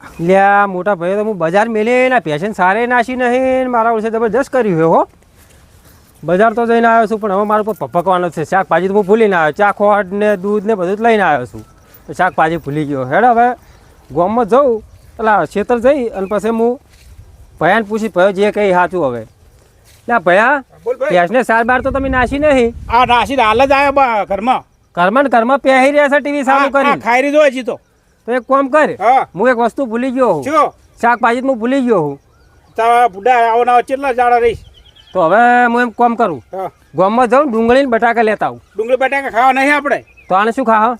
લ્યા મોટા ભાઈ તો હું બજાર મેલે ના પેશન સારે નાસી નહીં મારા વર્ષે જબરજસ્ત કર્યું છે હો. બજાર તો જઈને આવ્યો છું પણ હવે મારું પર પકવાનો છે. શાકભાજી તો હું ભૂલીને આવ્યો. ચા ખોટ ને દૂધ ને બધું જ લઈને આવ્યો છું તો શાકભાજી ભૂલી ગયો. હેડ હવે ગામમાં જઉં એટલે ખેતર જઈ અને પછી હું ભયાને પૂછી ભયો જે કંઈ સાચું હવે. લ્યા ભયા ભેંસને સાર બાર તો તમે નાસી નહીં? આ નાસી હાલ જ આવ્યા ઘરમાં. ઘરમાં પહેરી રહ્યા છે ટીવી સારું કરી ખાઈ રીધો હજી તો એક કામ કર, હું એક વસ્તુ ભૂલી ગયો હું. શાકભાજી હું ભૂલી ગયો હું. બુઢા આવો કેટલા જાડા રહીશ તો હવે હું એમ કામ કરું, ગામમાં જાઉં ડુંગળી ને બટાકા લેતા આવું. ડુંગળી બટાકા ખાવા નહીં આપણે તો આને શું ખાવા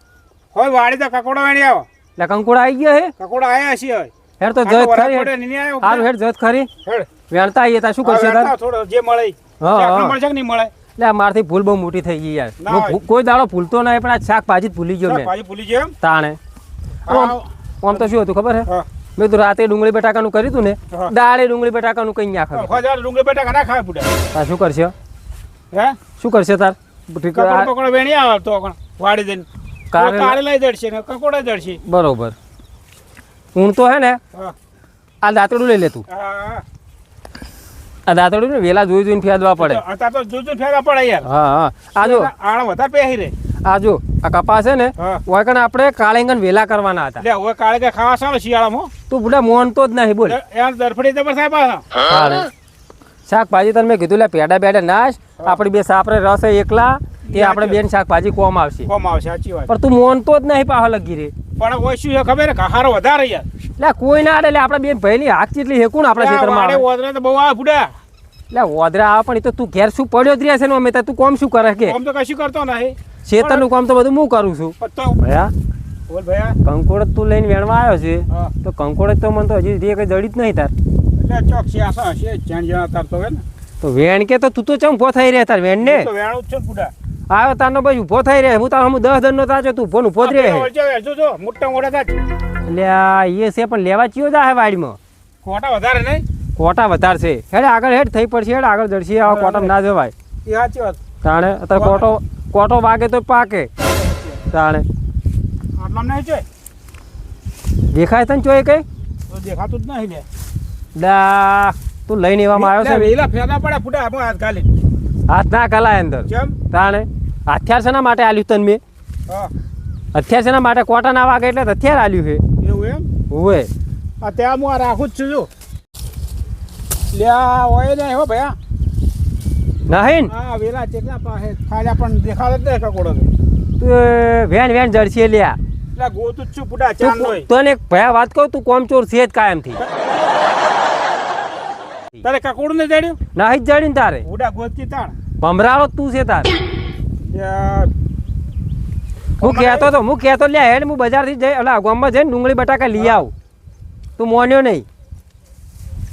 હોય? વાડી તો કકોડા વેણી આવો. એટલે કંકોડા આવી ગયા હે? કકોડા આયા છે હવે. હેડ તો જત ખરી હારું હેડ જત ખરી વેણતા આવીએ તા શું કરશે તાર? થોડો જે મળે મળશે કે નહીં મળે. એટલે મારથી ભૂલ બહુ મોટી થઈ ગઈ યાર. કોઈ દાડો ભૂલતો નહીં પણ આ શાકભાજી ભૂલી ગયો મેં. ભૂલી ગયો તાણે આમ તો શું હતું ખબર હે? મેં તો રાતે ડુંગળી બટાકાનું કર્યું હતું ને, દાળે ડુંગળી બટાકાનું કઈ ના ખાવે. ડુંગળી બટાકા ના ખાય બુઢા. તાર શું કરશે? હે શું કરશે તાર? કકોડા વેણી આવે તો વાડી જઈને કાળે લઈ જડશે ને કકોડા જડશે. બરોબર. હું તો હે ને આ દાંતડું લઈ લેતું. આ દાંતડું ને વેલા જોઈને ફેદવા પડે. અત્યારે તો જોઈ ફેદવા પડે યાર. હા આ જો આણા વધારે પહેરી રે. આ જો આ કપાસ છે ને ઓય કણ આપણે કાળેંગન વેલા કરવાના હતા. એટલે ઓય કાળે ખાવા સારો શિયાળામાં. તું બુડા મોનતો જ નહીં બોલ. યાર દરફડી જબર સાહેબ. શાકભાજી તને મેં કીધું લે પેડા નાશ આપણે બે સાપરે રસ એકલા તે આપણે બેન શાકભાજી કોમ આવશે. સાચી વાત. પણ તું મોનતો જ નહીં પાહો લગી રે. પણ ઓય શું ખબર ખારો વધારે યાર. એટલે કોઈ ના આડે આપણે બેન ભાઈની હાક જેટલી હેકું આપણા ક્ષેત્રમાં આવે. ઓદરા તો બહુ આવે બુડા. એટલે ઓદરા આવે પણ એ તો તું ઘેર શું પડ્યો જ રહ્યા છે ને અમે તું કોમ શું કરે કે? કોમ તો કશું કરતો નહીં. ખેતરનું કામ તો બધું હું કરું છું. ભયા બોલ ભયા કંકોડ તું લઈને વેણવા આવ્યો છે તો કંકોડ તો મને તો હજી કઈ જડી જ નહીં તાર. એટલે ચોક છે આસા છે જાણ જાણ તાર તો હે ને. તો વેણ કે તો તું તો ચમ ઉભો થઈ રહ્યા તાર વેણ ને? તો વેણું જ છે બુડા. આવ્યો તારનો ભાઈ ઉભો થઈ રહ્યા. હું તાર હું 10 દન નો તાજો તું ઉભો ઉભો જ રહે. જો મોટા મોટા તાજ. એટલે એ છે પણ લેવા ચિયો જા હે વાડીમાં. કોટા વધારે નહીં? કોટા વધારે છે. હેડ આગળ હેડ થઈ પડશે. હેડ આગળ જડશે. આવા કોટામાં ના જવાય. એ સાચી વાત. તાણે અત્યારે કોટો વાગે તો પાકે. તાણે આટલામ નહીં છે દેખાય તને ચોય કઈ? તો દેખાતું જ નહીં લે. દા તું લઈને એવામાં આવ્યો છે. વેલા ફેરા પડે ફૂટા આપો હાથ ખાલી. હાથ ના કલાય અંદર. કેમ? તાણે હથિયાર શેના માટે આલ્યું તને મેં? હથિયાર શેના માટે? કોટા ના વાગે એટલે હથિયાર આલ્યું છે. એવું એમ? હોવે. આ ત્યાં હું આ રાખું જ છું જો. લ્યા હોય ને હો ભયા. નહીં હા વેલા કેટલા પાસે ખાડા પણ દેખાડે જ નહીં કકોડો. તું વેણ જડશે લ્યા. એટલે ગોતું જ છું પુડા ચાંદ હોય. તને એક ભયા વાત કહું તું કોમ ચોર છે જ કાયમથી. તારે કકોડું ને જડ્યું? નહીં જ જડી ને તારે. ઉડા ગોતકી તાણ. ભમરાળો તું છે તાર. હું કહેતો લ્યા હેડ હું બજારથી જઈ એટલે ગામમાં જઈને ડુંગળી બટાકા લઈ આવું. તું મોન્યો નહીં.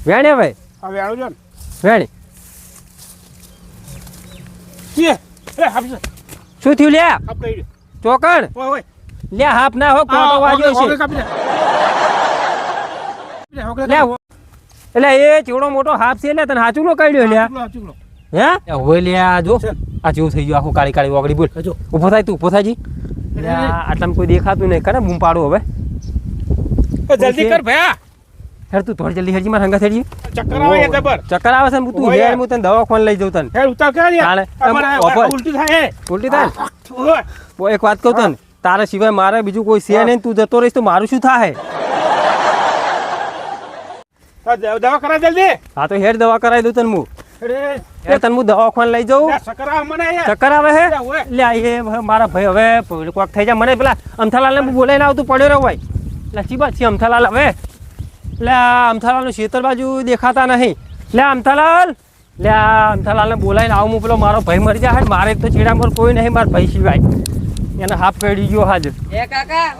વેણ હવે હા વેણું જો ને વેણ. શું થયું લ્યા? ચોકણ લ્યા હાફ ના હો કોટો વાગ્યો છે. એટલે એ ચેવડો મોટો હાફ છે એટલે તને હાચું નો કાઢ્યો લ્યા. હે હવે લ્યા જો આ જેવું થઈ ગયું આખું કાળી કાળી ઓગળી. બોલ ઉભો થાય તું ઉભો થાય જી. આટલામાં કોઈ દેખાતું નહીં. કરે બૂમ પાડું હવે. જલ્દી કર ભયા. હેડ તું થોડી જલ્દી હેડજી મારા હંગા થેડજી. ચક્કર આવે છે જબર. ચક્કર આવે છે ને તું હેડ હું તને દવાખાને લઈ જાઉં તને. હેડ ઉતાર કર યાર. ઉલટી થાય. ઉલટી થાય. એક વાત કહું તને તારા સિવાય મારે બીજું કોઈ છે નહીં. તું જતો રહીશ તો મારું શું થાય? દવા કરાવ જલ્દી. હા તો હેડ દવા કરાવી દઉં તને હું. તને હું દવાખાને લઈ જાઉં. ચક્કર આવે હે લે એ મારા ભાઈ હવે કોક થઈ જાય. મને પેલા અમથાલાલ ને બોલાઈને આવતું પડ્યો રહ્યો હોય. એટલે ચી વાત છે અમથાલાલ હવે? એટલે અમથાલાલનું ખેતર બાજુ દેખાતા નહીં. લે અમથાલાલ ને બોલાવીને આવું. હું પેલો મારો ભાઈ મરી જાય. મારે તો ચીડા પર કોઈ નહીં મારા ભાઈ સિવાય. એને હાફ કરી ગયો હાજર. એ કાકા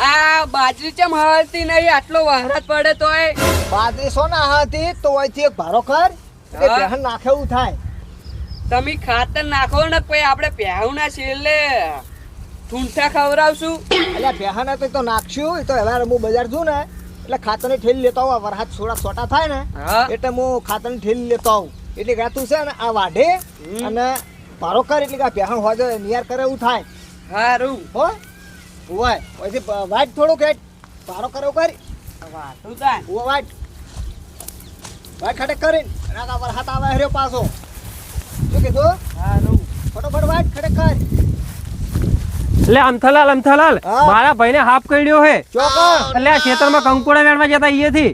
આ બાજરી ચમ હળતી નહીં? આટલો વહરાત પડે તોય બાજરી સો ના હતી તો અહીંથી એક ભારો કર બેહન નાખે એવું થાય. તમે ખાતર નાખો ને કોઈ આપણે પહેવું ના છેલ્લે ઠૂંઠા ખવડાવશું. એટલે બેહન તો નાખશું. એ તો હવે હું બજાર જઉં ને એટલે ખાતરની ઠેલી લેતો આવું. વરસાદ થોડા છોટા થાય ને એટલે હું ખાતરની ઠેલી લેતો આવું. એટલે ગાતું છે ને આ વાઢે અને ભારો કર એટલે કે બેહન હોય નિયાર કરે એવું થાય. હારું હો હોય પછી વાટ થોડુંક પારો કરો કરી વાતું તાન. ઓ વાટ ખડક કરીને રાકા પર હાથ આવે હર્યો પાછો શું કીધું ફટોફટ વાટ ખડક કર એટલે અમથાલાલ હા. મારા ભાઈને હાફ કર્યો હે ચોકર એટલે આ ખેતરમાં કંકોડા વેણવા જતા અહીંયાથી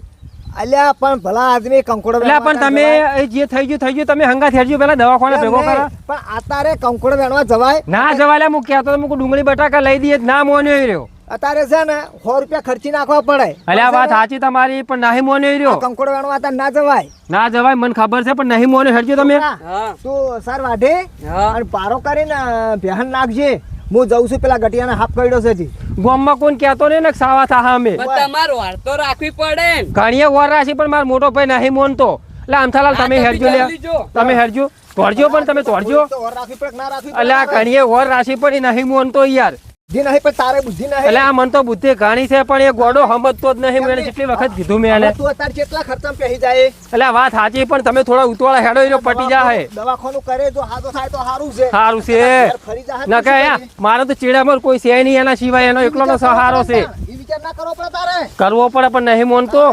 અલ્યા પણ ભલા આદમી કંકોડો એટલે પણ તમે એ જે થઈ ગયું તમે હંગા થેરજો પેલા દવાખાને ભેગો કરો પણ અત્યારે કંકોડો વેણવા જવાય ના જવાલે હું કહેતો તો મુકું ડુંગળી બટાકા લઈ દઈએ ના મોન્યો રહ્યો અત્યારે છે ને 100 રૂપિયા ખર્ચી નાખવા પડે એટલે આ વાત સાચી તમારી પણ નહીં મોન્યો આ રહ્યો કંકોડો વેણવા અત્યારે ના જવાય ના જવાય મને ખબર છે પણ નહીં મોન્યો હેરજો તમે હા તું સર વાઢે હા અને પારો કરીને બેહન નાખજે હું જઉં છું પેલા ગટિયાને હાફ કર્યો છે જી ગામમાં કોણ કહેતો નહીં ને સાવા થા અમે પણ તમારે વાળ તો રાખવી પડે ને. ઘણીએ વર રાશી પણ મારો મોટો ભાઈ નહીં મોનતો એટલે અમથાલાલ તમે હા, હેરજો તમે લે જલ્દી જો. તમે હેરજો તોડજો પણ તમે તોડજો તો વર રાખવી પડે કે ના રાખવી એટલે આ ઘણીએ વર રાશી પણ એ નહીં મોનતો યાર બુદ્ધિ નહીં પણ તારે બુદ્ધિ નહીં એટલે આ મન તો બુદ્ધિ ઘણી છે પણ એ ગોડો સમજતો જ નહીં મેં કેટલી વખત કીધું મેં એને હવે તું અત્યારે કેટલા ખર્ચામાં પહેરી જાય એટલે આ વાત સાચી પણ તમે થોડા ઉતવાળા હેડો એનો પટી જાય દવાખાનું કરે જો હાથો થાય તો સારું છે સારું છે ઘેર ફરી જાહે તો ના શું કે કરીએ? મારે તો ચીડામાં કોઈ છે નહીં એના સિવાય એનો એકલો નો સહારો છે એ વિચાર ના કરવો પડે તારે કરવો પડે પણ નહીં મોનતો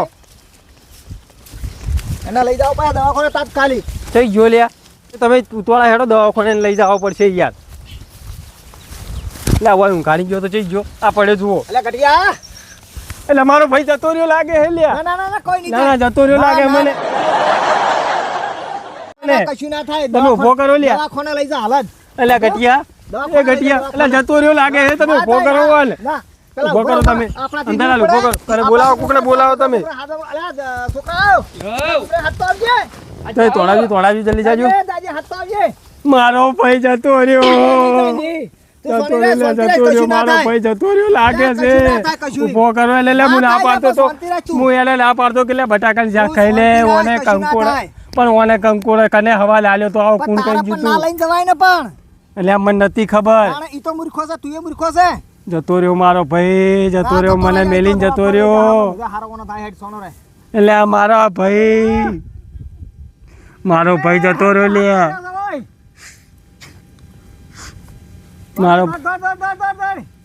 એને લઈ જાવ પડે દવાખાને તાત્કાલિક થઈ ગયો લ્યા તમે ઉતવાળા હેડો દવાખાને લઈ જવા પડશે યાર એટલે હવે હું કાઢી ગયો તો જઈ ગયો આ પડે જુઓ એટલે ગટિયા એટલે મારો ભાઈ જતો રહ્યો લાગે હે લ્યા ના ના ના ના કોઈ નહીં ના ના જતો રહ્યો લાગે ના, મને ના, કશું ના થાય તમે ઊભો કરો લ્યા. દવાખાને લઈ જા હાલ જ એટલે ગટિયા એ ગટિયા એટલે જતો રહ્યો લાગે હે તમે ઊભો કરો હાલ ના પેલા ઊભો કરો તમે આપણાથી અંધારા દૂર ઊભો પડે. કરો કરે બોલાવો કોકને બોલાવો તમે અલ્યા, છોકરાઓ આપણે હાથ તો આવજે તો તોડાવી જલ્દી જાજો એ દાદી હાથ તો આવજે મારો ભાઈ જતો રહ્યો તું જતો સોની રે, રહ્યો સોનતી રે, જતો રહ્યો કશું ના મારો થાય. ભાઈ જતો રહ્યો લાગે કશું છે ના થાય, કશું. ઊભો કરો એટલે લે હું ના ના થાય, પાડતો તો શાંતિ રાખ તું. હું એને ના પાડતો કે લે બટાકાની શાક ખાઈ લે શાંતિ રાખ, ઓને કશું ના કંકોડા થાય. પણ ઓને કંકોડા કને હવા લાલ્યો તો આવો પણ કોણ તારા કઈ પણ ના જીતું લઈને જવાય ને પણ એટલે આ મને નથી ખબર તાણે ઈ તો મૂર્ખો છે તું એ મૂર્ખો છે જતો રહ્યો મારો ભાઈ જતો રહ્યો મને મેલીને જતો રહ્યો હારોનો થાય હેડ સોનો રે એટલે આ મારા ભાઈ જતો રહ્યો લે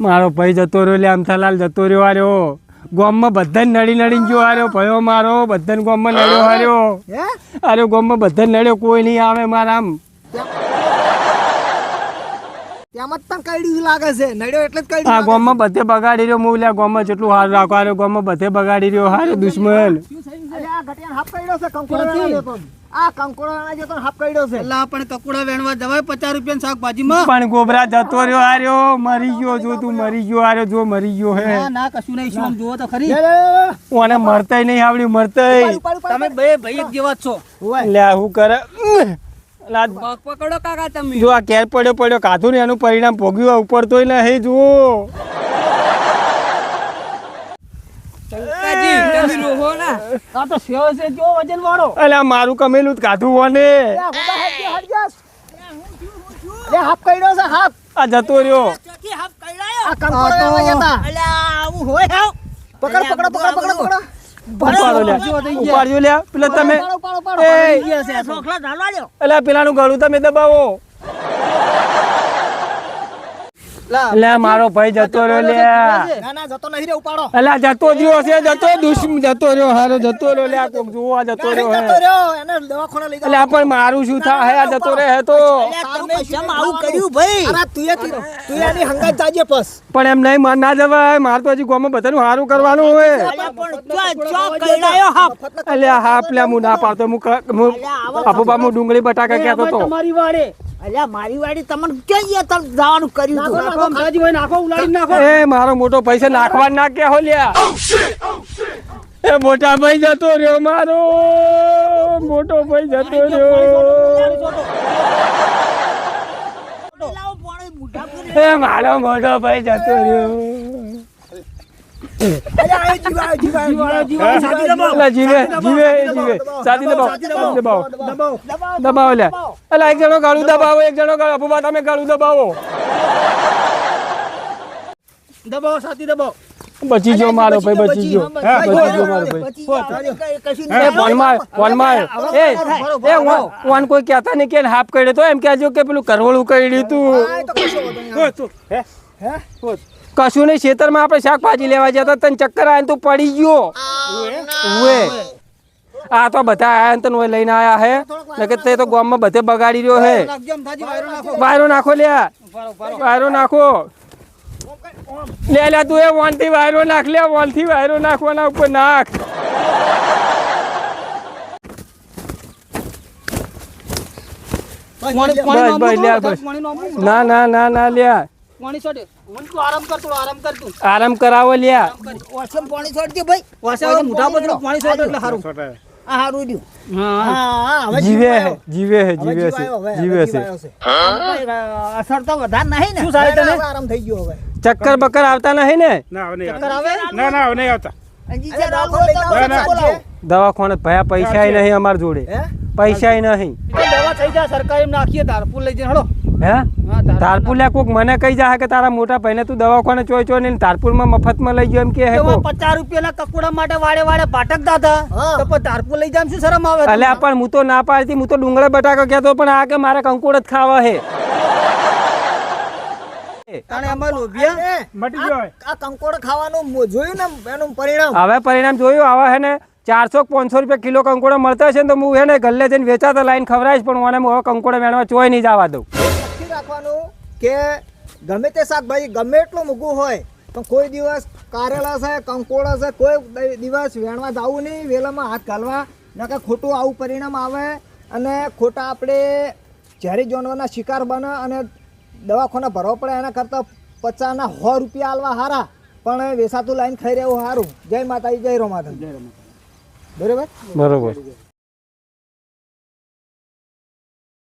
મારો ભાઈ જતો રહ્યો લે અમથાલાલ જતો રહ્યો હાર્યો ગામમાં બધાને નડીને ગયો હાર્યો ભયો મારો બધાને ગામમાં નડ્યો હાર્યો હે હાર્યો ગામમાં બધાને નડ્યો કોઈ નહીં આવે મારા આમ ત્યાંમાં જ તને કઈડ્યું લાગે છે નડ્યો એટલે જ આ કઈડ્યું ગામમાં બધે બગાડી રહ્યો હું લ્યા ગામમાં જેટલું હારું રાખો હાર્યો ગામમાં બધે બગાડી રહ્યો હાર્યો દુશ્મન અરે આ ઘટિયાને હાફ કઈડ્યો છે કંકોડો વેણવા જતો. આ કંકોડો વેણવા જતો ને હાફ કઈડ્યો છે પણ કકુડા વેણવા જવાય 50 રૂપિયા શાકભાજીમાં પણ ગોબરા જતો રહ્યો હાર્યો મરી ગયો જો તું મરી ગયો હાર્યો જો મરી ગયો હે ના કશું નહીં શું જુઓ તો ખરી લે, લે, લે, લે. ઓને મરતાય નહીં આવડ્યું મરતાય ઉપાડ, ઉપાડ, તમે ઉપાડ. બે ભાઈ એક જેવા જ છો ઓય. લ્યા હું કરે લા પગ પકડો કાકા તમે. જો આ કેર પડ્યો કાધું ને એનું પરિણામ ભોગવ્યું ઉપર તોય ને હે જુઓ કાકાજી, તમે રોહો ના. આ તો સેવ છે જો વજન વાળો અલ્યા મારું કમેલું જ કાધું ઓને લે, ઉભા હેડ જા, હેડ જા. લે, હાફ કઈડ્યો છે હાફ આ જતો રહ્યો આ કંકોડો વેણવા જતા. પકડ પકડ પકડ પકડ પકડ ઉપાડો લ્યા ઉપાડજો લ્યા પેલા તમે ઉપાડો, ઉપાડો, એ ઉપાડો. અલ્યા પેલાનું ગળું તમે દબાવો લા, અલ્યા મારો ભાઈ જતો રહ્યો લ્યા ના ના જતો નહીં રે ઉપાડો અલ્યા જતો રહ્યો છે જતો રહ્યો હારો જતો રહ્યો લ્યા કોક જુઓ આ જતો રહ્યો જતો હે રહ્યો એને દવાખાને લઈ જાઓ. અલ્યા પણ મારું શું થાય આ જતો રહે હે તો તારું પૈસા આવું કર્યું ભાઈ અરે તું એની હંગાત જાજે પસ પણ એમ નહીં માર ના જવાય માર તો હજી ગામમાં બધાનું સારું કરવાનું હોય અલ્યા હા પેલા હું ના પાડતો હું આપુબા હું ડુંગળી બટાકા કહેતો તો તમારી વાડે અલ્યા મારી વાડી તમને ક્યાં ગયા તમે જવાનું કર્યું તું નાખો અંબાજી ભાઈ નાખો ઉલાડી નાખો એ મારો મોટો પૈસા નાખવા ના કે હો લ્યા એ મોટા ભાઈ જતો રહ્યો મારો મોટો ભાઈ જતો રહ્યો લાવો પાણી મુઢા પર એ મારો મોટો ભાઈ જતો રહ્યો અલ્યા એ જીવા અલા જીવે સાથી દબાવો દબાવો લે અલા એક જણો ગાળું દબાવો એક જણો ગાળું અપુબા તમે ગાળું દબાવો દબાવો સાથી દબાવો બચી ગયો મારો ભાઈ બચી ગયો બચી ગયો મારો ભાઈ કશું એ ફોનમાં એ ઓન કોઈ કહેતા નહીં કે હાફ કર્યો તો એમ કહેજો કે પેલું કરવળું કર્યું તું કશું નહીં, ખેતરમાં આપણે શાકભાજી લેવા જતા તને ચક્કર આવે તું પડી ગયો. ઉવે આ તો બધા આયા ને તને ઓય લઈને આયા હે ને કે તે તો ગામમાં બધે બગાડી રહ્યો હે. વાયરો નાખો લ્યા, વાયરો નાખો લે તું એ વોનથી વાયરો નાખ લે, વોનથી વાયરો નાખવાના ઉપર નાખ. બસ બસ લ્યા બસ. ના ના ના ના લ્યા આરામ કરાવો લ્યા. ઓછમ પાણી છોડજો ભાઈ. ઓછમ મોઢા પર પાણી છોડો એટલે સારું. આ સારું રહ્યું. હા હવે જીવે હે જીવે હે જીવે છે જીવે છે. અસર તો વધારે નહીં ને. શું સાહેબ તને આરામ થઈ ગયો હવે? ચક્કર બક્કર આવતા નહીં ને? ના હવે નહીં ચક્કર આવે? આવતા. ના ના હવે નહીં આવતા. અંજીસા દવાખાને લઈ જાઓ, ના, ના. બોલાવો. દવાખાને ભયા પૈસા નહીં અમાર જોડે, હે પૈસા નહીં. દવા થઈ જાય સરકારી નાખીએ ધારપુર લઈ જઈને હળો. હે ધારપુર લ્યા કોક મને કહી જાય કે તારા મોટા ભાઈને તું દવાખાને ચોય ચોય ને ધારપુરમાં મફતમાં લઈ ગયો એમ કે હે કોક. 50 રૂપિયાના કકુડા માટે વાડે વાડે ભાટકતા હતા. હા. તો પણ ધારપુર લઈ જાય શું શરમ આવે? અલ્યા પણ હું તો ના પાડતી, હું તો ડુંગળા બટાકા કહેતો પણ આ કે મારે કંકુડ જ ખાવા હે. તાણે અમાર લોભિયા મટી ગયો હવે. આ કંકોડ ખાવાનું જોયું ને એનું પરિણામ. હવે પરિણામ જોયું. આવા હે ને 400-500 રૂપિયા કિલો કંકોડા મળતા છે ને તો હું હે ને ગલ્લે જઈને વેચાતા લાઈન ખવડાવીશ, પણ મને હવે કંકોડા વેણવા ચોય નહીં જવા દઉં. નક્કી રાખવાનું કે ગમે તે શાકભાજી ગમે એટલું મૂકવું હોય પણ કોઈ દિવસ કારેલા છે કંકોડા છે કોઈ દિવસ વેણવા જવું નહીં, વેલામાં હાથ ઘાલવા નકર ખોટું આવું પરિણામ આવે અને ખોટા આપણે ઝેરી જાનવરના શિકાર બને અને દવાખાના ભરવા પડે. એના કરતાં 50ના 100 રૂપિયા આલવા સારા પણ વેસાતું લાઈન ખાઈ રહેવું સારું. જય માતાજી, જય રો માતા. બરાબર બરોબર.